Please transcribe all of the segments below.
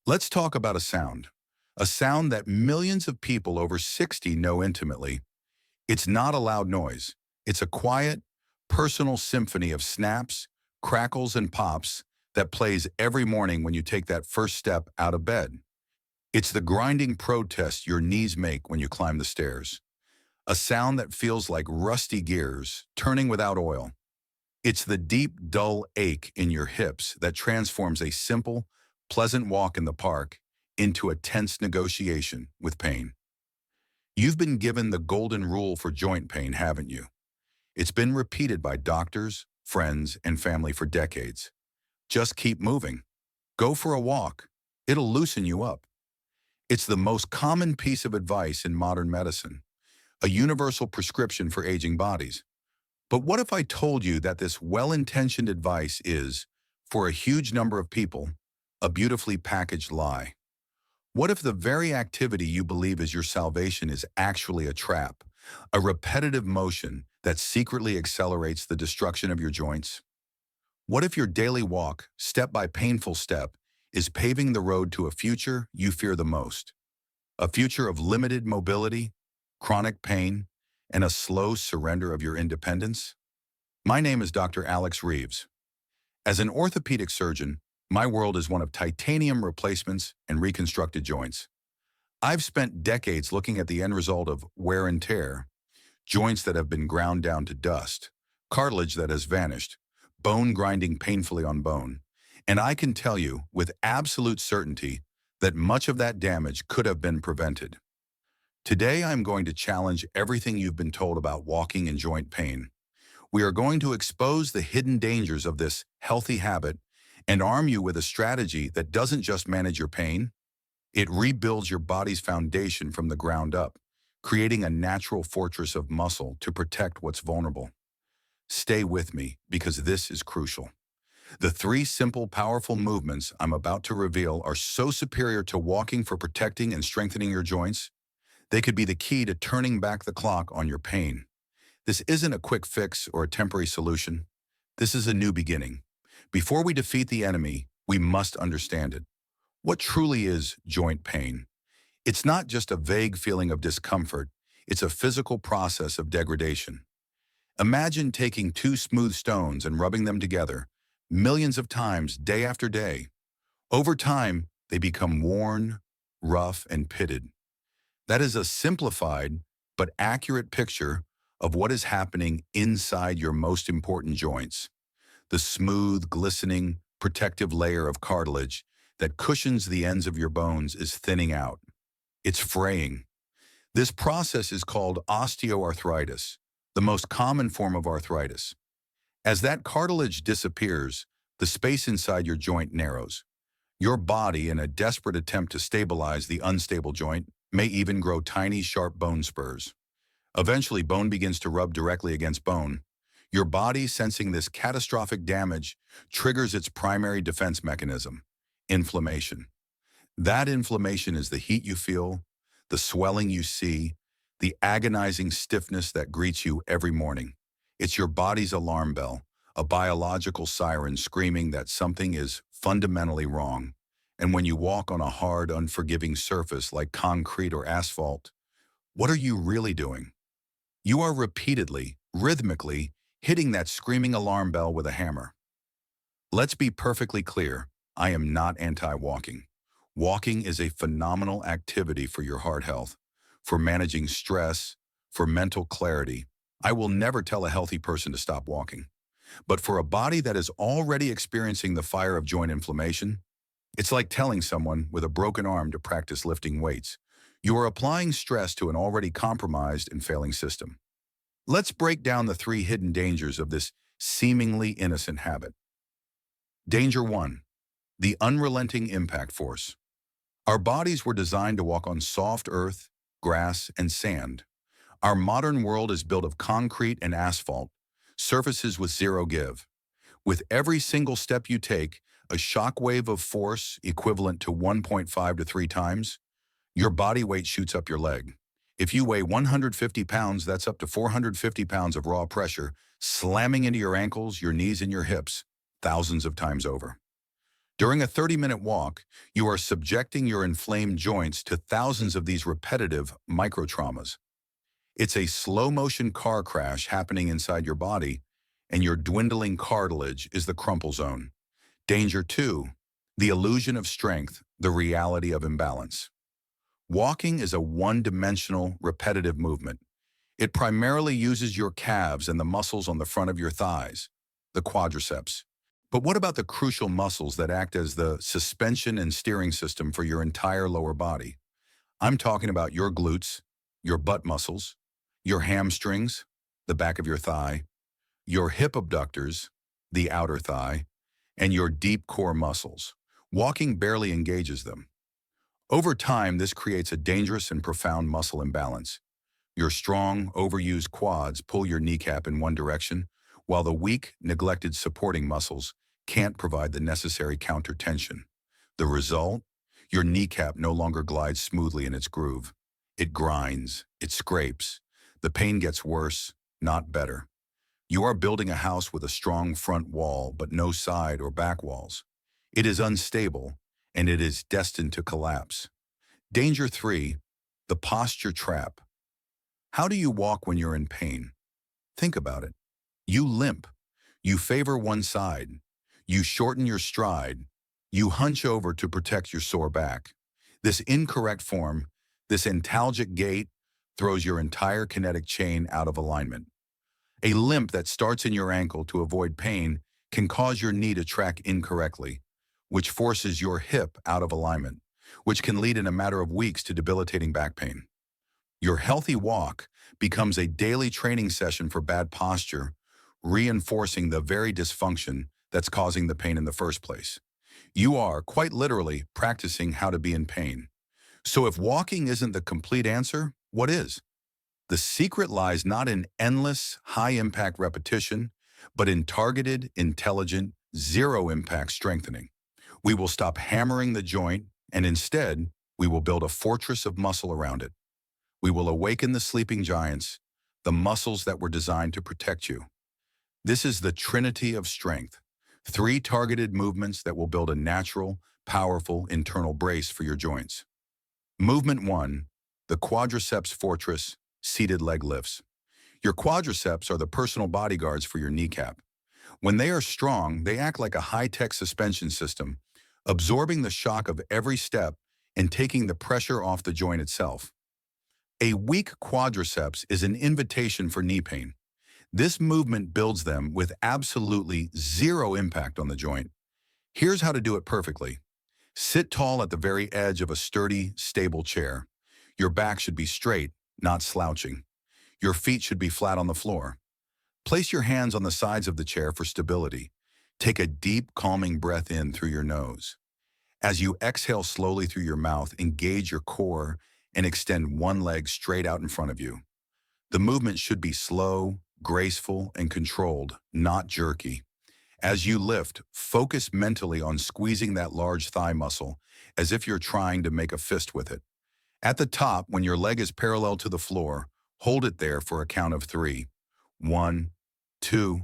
Let's talk about a sound that millions of people over 60 know intimately. It's not a loud noise. It's a quiet, personal symphony of snaps, crackles, and pops that plays every morning when you take that first step out of bed. It's the grinding protest your knees make when you climb the stairs. A sound that feels like rusty gears turning without oil. It's the deep, dull ache in your hips that transforms a simple, pleasant walk in the park into a tense negotiation with pain. You've been given the golden rule for joint pain, haven't you? It's been repeated by doctors, friends, and family for decades. Just keep moving. Go for a walk. It'll loosen you up. It's the most common piece of advice in modern medicine, a universal prescription for aging bodies. But what if I told you that this well-intentioned advice is, for a huge number of people, a beautifully packaged lie? What if the very activity you believe is your salvation is actually a trap, a repetitive motion that secretly accelerates the destruction of your joints? What if your daily walk, step by painful step, is paving the road to a future you fear the most? A future of limited mobility, chronic pain, and a slow surrender of your independence? My name is Dr. Alex Reeves. As an orthopedic surgeon, my world is one of titanium replacements and reconstructed joints. I've spent decades looking at the end result of wear and tear, joints that have been ground down to dust, cartilage that has vanished, bone grinding painfully on bone. And I can tell you with absolute certainty that much of that damage could have been prevented. Today, I'm going to challenge everything you've been told about walking and joint pain. We are going to expose the hidden dangers of this healthy habit and arm you with a strategy that doesn't just manage your pain, it rebuilds your body's foundation from the ground up, creating a natural fortress of muscle to protect what's vulnerable. Stay with me because this is crucial. The three simple, powerful movements I'm about to reveal are so superior to walking for protecting and strengthening your joints, they could be the key to turning back the clock on your pain. This isn't a quick fix or a temporary solution. This is a new beginning. Before we defeat the enemy, we must understand it. What truly is joint pain? It's not just a vague feeling of discomfort. It's a physical process of degradation. Imagine taking two smooth stones and rubbing them together, millions of times, day after day. Over time, they become worn, rough, and pitted. That is a simplified but accurate picture of what is happening inside your most important joints. The smooth, glistening, protective layer of cartilage that cushions the ends of your bones is thinning out. It's fraying. This process is called osteoarthritis, the most common form of arthritis. As that cartilage disappears, the space inside your joint narrows. Your body, in a desperate attempt to stabilize the unstable joint, may even grow tiny, sharp bone spurs. Eventually, bone begins to rub directly against bone. Your body, sensing this catastrophic damage, triggers its primary defense mechanism, inflammation. That inflammation is the heat you feel, the swelling you see, the agonizing stiffness that greets you every morning. It's your body's alarm bell, a biological siren screaming that something is fundamentally wrong. And when you walk on a hard, unforgiving surface like concrete or asphalt, what are you really doing? You are repeatedly, rhythmically, hitting that screaming alarm bell with a hammer. Let's be perfectly clear, I am not anti-walking. Walking is a phenomenal activity for your heart health, for managing stress, for mental clarity. I will never tell a healthy person to stop walking. But for a body that is already experiencing the fire of joint inflammation, it's like telling someone with a broken arm to practice lifting weights. You are applying stress to an already compromised and failing system. Let's break down the three hidden dangers of this seemingly innocent habit. Danger 1. The unrelenting impact force. Our bodies were designed to walk on soft earth, grass, and sand. Our modern world is built of concrete and asphalt, surfaces with zero give. With every single step you take, a shockwave of force equivalent to 1.5 to 3 times, your body weight shoots up your leg. If you weigh 150 pounds, that's up to 450 pounds of raw pressure slamming into your ankles, your knees, and your hips, thousands of times over. During a 30-minute walk, you are subjecting your inflamed joints to thousands of these repetitive microtraumas. It's a slow-motion car crash happening inside your body, and your dwindling cartilage is the crumple zone. Danger 2, the illusion of strength, the reality of imbalance. Walking is a one-dimensional, repetitive movement. It primarily uses your calves and the muscles on the front of your thighs, the quadriceps. But what about the crucial muscles that act as the suspension and steering system for your entire lower body? I'm talking about your glutes, your butt muscles, your hamstrings, the back of your thigh, your hip abductors, the outer thigh, and your deep core muscles. Walking barely engages them. Over time, this creates a dangerous and profound muscle imbalance. Your strong, overused quads pull your kneecap in one direction, while the weak, neglected supporting muscles can't provide the necessary counter-tension. The result? Your kneecap no longer glides smoothly in its groove. It grinds, it scrapes. The pain gets worse, not better. You are building a house with a strong front wall, but no side or back walls. It is unstable, and it is destined to collapse. Danger 3, the posture trap. How do you walk when you're in pain? Think about it. You limp. You favor one side. You shorten your stride. You hunch over to protect your sore back. This incorrect form, this antalgic gait, throws your entire kinetic chain out of alignment. A limp that starts in your ankle to avoid pain can cause your knee to track incorrectly, which forces your hip out of alignment, which can lead in a matter of weeks to debilitating back pain. Your healthy walk becomes a daily training session for bad posture, reinforcing the very dysfunction that's causing the pain in the first place. You are, quite literally, practicing how to be in pain. So if walking isn't the complete answer, what is? The secret lies not in endless, high-impact repetition, but in targeted, intelligent, zero-impact strengthening. We will stop hammering the joint, and instead, we will build a fortress of muscle around it. We will awaken the sleeping giants, the muscles that were designed to protect you. This is the Trinity of Strength, 3 targeted movements that will build a natural, powerful internal brace for your joints. Movement 1, the Quadriceps Fortress, seated leg lifts. Your quadriceps are the personal bodyguards for your kneecap. When they are strong, they act like a high-tech suspension system, absorbing the shock of every step and taking the pressure off the joint itself. A weak quadriceps is an invitation for knee pain. This movement builds them with absolutely zero impact on the joint. Here's how to do it perfectly. Sit tall at the very edge of a sturdy, stable chair. Your back should be straight, not slouching. Your feet should be flat on the floor. Place your hands on the sides of the chair for stability. Take a deep, calming breath in through your nose. As you exhale slowly through your mouth, engage your core and extend one leg straight out in front of you. The movement should be slow, graceful, and controlled, not jerky. As you lift, focus mentally on squeezing that large thigh muscle as if you're trying to make a fist with it. At the top, when your leg is parallel to the floor, hold it there for a count of 3. 1, 2,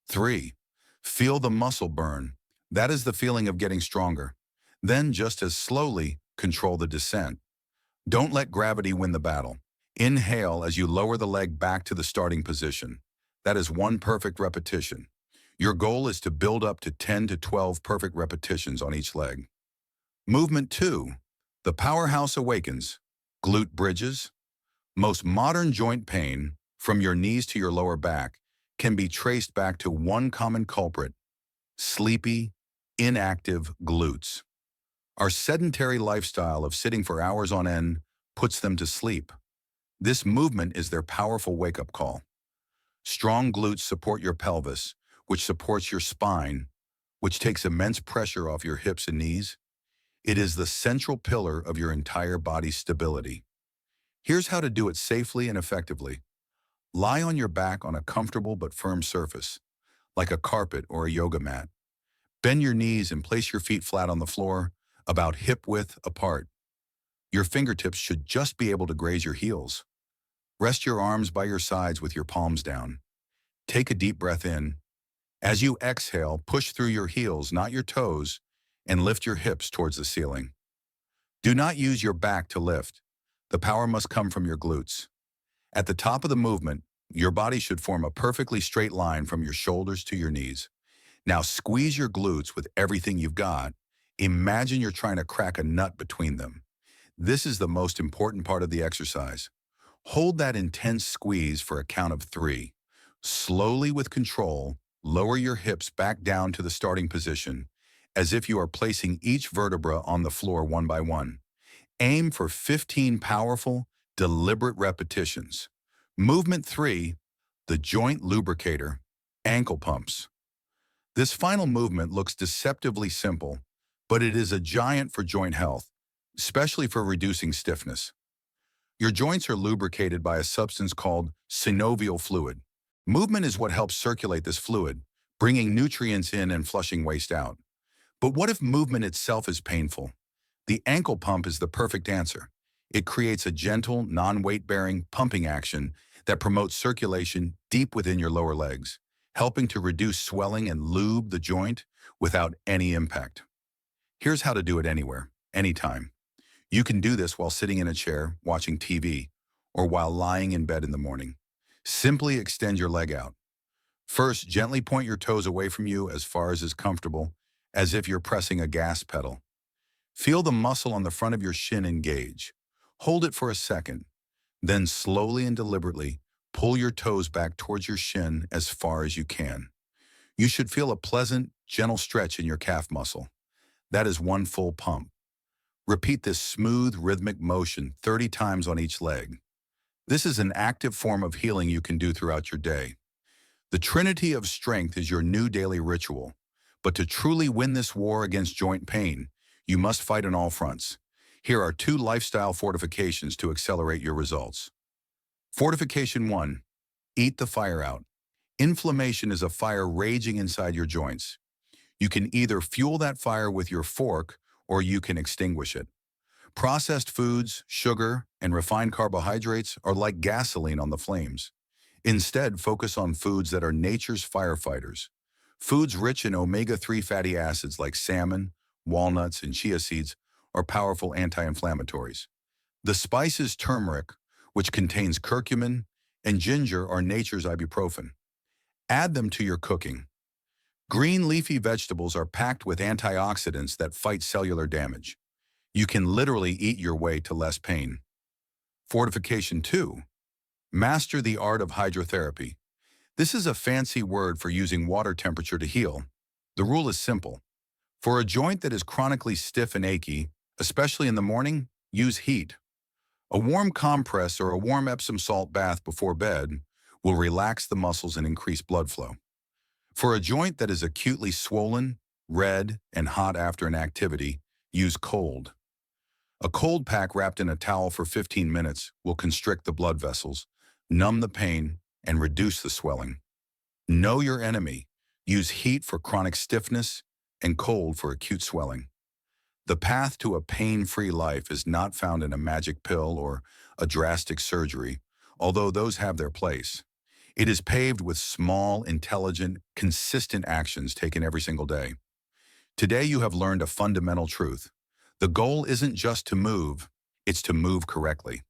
3. Feel the muscle burn. That is the feeling of getting stronger. Then, just as slowly, control the descent. Don't let gravity win the battle. Inhale as you lower the leg back to the starting position. That is 1 perfect repetition. Your goal is to build up to 10 to 12 perfect repetitions on each leg. Movement 2. The Powerhouse Awakens. Glute bridges. Most modern joint pain, from your knees to your lower back, can be traced back to one common culprit: sleepy, inactive glutes. Our sedentary lifestyle of sitting for hours on end puts them to sleep. This movement is their powerful wake-up call. Strong glutes support your pelvis, which supports your spine, which takes immense pressure off your hips and knees. It is the central pillar of your entire body's stability. Here's how to do it safely and effectively. Lie on your back on a comfortable but firm surface, like a carpet or a yoga mat. Bend your knees and place your feet flat on the floor, about hip-width apart. Your fingertips should just be able to graze your heels. Rest your arms by your sides with your palms down. Take a deep breath in. As you exhale, push through your heels, not your toes, and lift your hips towards the ceiling. Do not use your back to lift. The power must come from your glutes. At the top of the movement, your body should form a perfectly straight line from your shoulders to your knees. Now squeeze your glutes with everything you've got. Imagine you're trying to crack a nut between them. This is the most important part of the exercise. Hold that intense squeeze for a count of 3. Slowly with control, lower your hips back down to the starting position, as if you are placing each vertebra on the floor one by one. Aim for 15 powerful, deliberate repetitions. Movement 3, the joint lubricator, ankle pumps. This final movement looks deceptively simple, but it is a giant for joint health, especially for reducing stiffness. Your joints are lubricated by a substance called synovial fluid. Movement is what helps circulate this fluid, bringing nutrients in and flushing waste out. But what if movement itself is painful? The ankle pump is the perfect answer. It creates a gentle, non-weight-bearing pumping action that promotes circulation deep within your lower legs, helping to reduce swelling and lube the joint without any impact. Here's how to do it anywhere, anytime. You can do this while sitting in a chair, watching TV, or while lying in bed in the morning. Simply extend your leg out. First, gently point your toes away from you as far as is comfortable, as if you're pressing a gas pedal. Feel the muscle on the front of your shin engage. Hold it for a second. Then slowly and deliberately, pull your toes back towards your shin as far as you can. You should feel a pleasant, gentle stretch in your calf muscle. That is one full pump. Repeat this smooth, rhythmic motion 30 times on each leg. This is an active form of healing you can do throughout your day. The Trinity of Strength is your new daily ritual. But to truly win this war against joint pain, you must fight on all fronts. Here are 2 lifestyle fortifications to accelerate your results. Fortification 1. Eat the fire out. Inflammation is a fire raging inside your joints. You can either fuel that fire with your fork or you can extinguish it. Processed foods, sugar, and refined carbohydrates are like gasoline on the flames. Instead, focus on foods that are nature's firefighters. Foods rich in omega-3 fatty acids like salmon, walnuts, and chia seeds are powerful anti-inflammatories. The spices turmeric, which contains curcumin, and ginger are nature's ibuprofen. Add them to your cooking. Green leafy vegetables are packed with antioxidants that fight cellular damage. You can literally eat your way to less pain. Fortification 2. Master the art of hydrotherapy. This is a fancy word for using water temperature to heal. The rule is simple. For a joint that is chronically stiff and achy, especially in the morning, use heat. A warm compress or a warm Epsom salt bath before bed will relax the muscles and increase blood flow. For a joint that is acutely swollen, red, and hot after an activity, use cold. A cold pack wrapped in a towel for 15 minutes will constrict the blood vessels, numb the pain, and reduce the swelling. Know your enemy. Use heat for chronic stiffness and cold for acute swelling. The path to a pain-free life is not found in a magic pill or a drastic surgery, although those have their place. It is paved with small, intelligent, consistent actions taken every single day. Today you have learned a fundamental truth. The goal isn't just to move, it's to move correctly.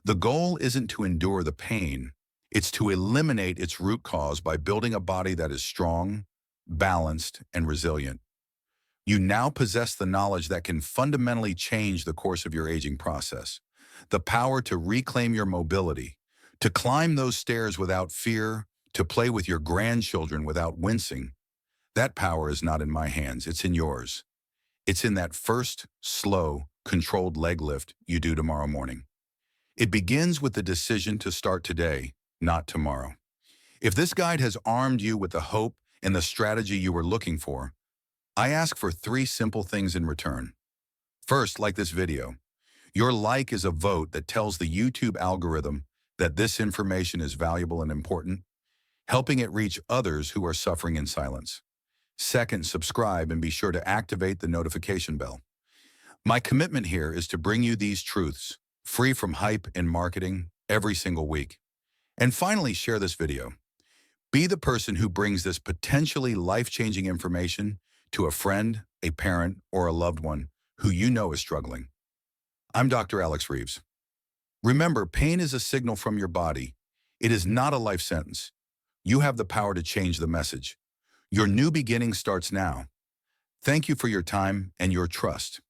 The goal isn't to endure the pain, it's to eliminate its root cause by building a body that is strong, balanced, and resilient. You now possess the knowledge that can fundamentally change the course of your aging process. The power to reclaim your mobility, to climb those stairs without fear, to play with your grandchildren without wincing. That power is not in my hands, it's in yours. It's in that first, slow, controlled leg lift you do tomorrow morning. It begins with the decision to start today, not tomorrow. If this guide has armed you with the hope and the strategy you were looking for, I ask for 3 simple things in return. First, like this video. Your like is a vote that tells the YouTube algorithm that this information is valuable and important, helping it reach others who are suffering in silence. Second, subscribe and be sure to activate the notification bell. My commitment here is to bring you these truths, free from hype and marketing, every single week. And finally, share this video. Be the person who brings this potentially life-changing information to a friend, a parent, or a loved one who you know is struggling. I'm Dr. Alex Reeves. Remember, pain is a signal from your body. It is not a life sentence. You have the power to change the message. Your new beginning starts now. Thank you for your time and your trust.